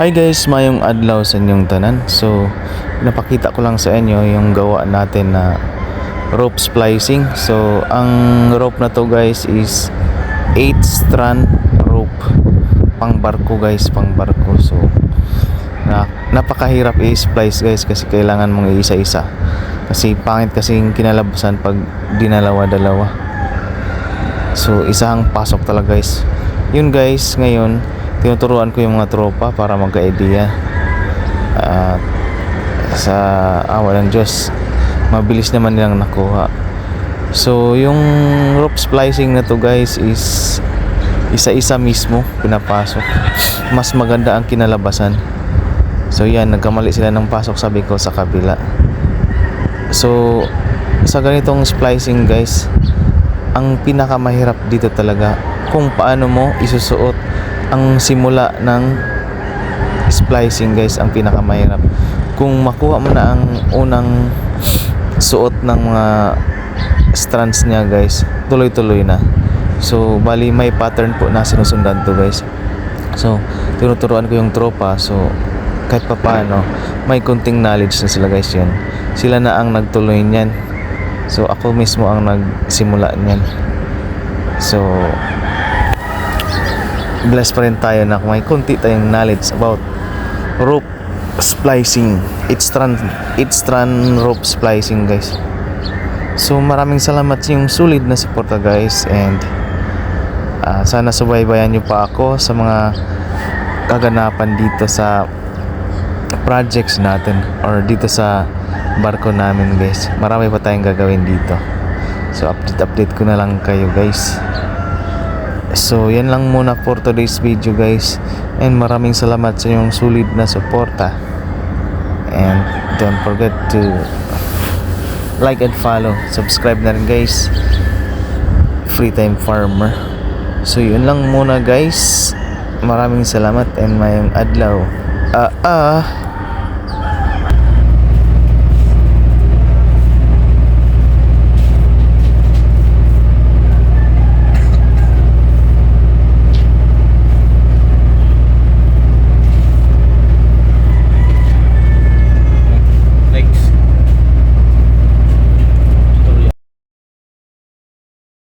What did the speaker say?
Hi guys, mayong adlaw sa inyong tanan. So, napakita ko lang sa inyo yung gawa natin na rope splicing. So, ang rope na to guys is 8 strand rope. Pang barko guys, pang barko. So, napakahirap i-splice guys kasi kailangan mong isa-isa. Kasi pangit kasi yung kinalabasan pag dinalawa-dalawa. So, isang pasok talaga guys. Yun guys, ngayon tinuturuan ko yung mga tropa para magka-idea sa awa ng Diyos mabilis naman nilang nakuha. So yung rope splicing na to guys is isa-isa mismo pinapasok, mas maganda ang kinalabasan. So yan, nagkamali sila ng pasok sabi ko sa kabila. So sa ganitong splicing guys, ang pinakamahirap dito talaga kung paano mo isusuot ang simula ng splicing guys, ang pinakamahirap. Kung makuha mo na ang unang suot ng mga strands niya guys, tuloy-tuloy na. So bali may pattern po na sinusundan to guys. So tinuturuan ko yung tropa, so kahit pa paano may kunting knowledge na sila guys. Yan, sila na ang nagtuloy niyan, so ako mismo ang nagsimula niyan. So blessed pa rin tayo na may kunti tayong knowledge about rope splicing, 8 strand rope splicing guys. So maraming salamat sa yung solid na suporta guys, and sana subaybayan nyo pa ako sa mga kaganapan dito sa projects natin or dito sa barko namin guys. Marami pa tayong gagawin dito, so update ko na lang kayo guys. So yan lang muna for today's video guys, and maraming salamat sa inyong solid na suporta, and don't forget to like and follow, subscribe na rin guys, Free Time Farmer. So yun lang muna guys, maraming salamat and mayong adlaw.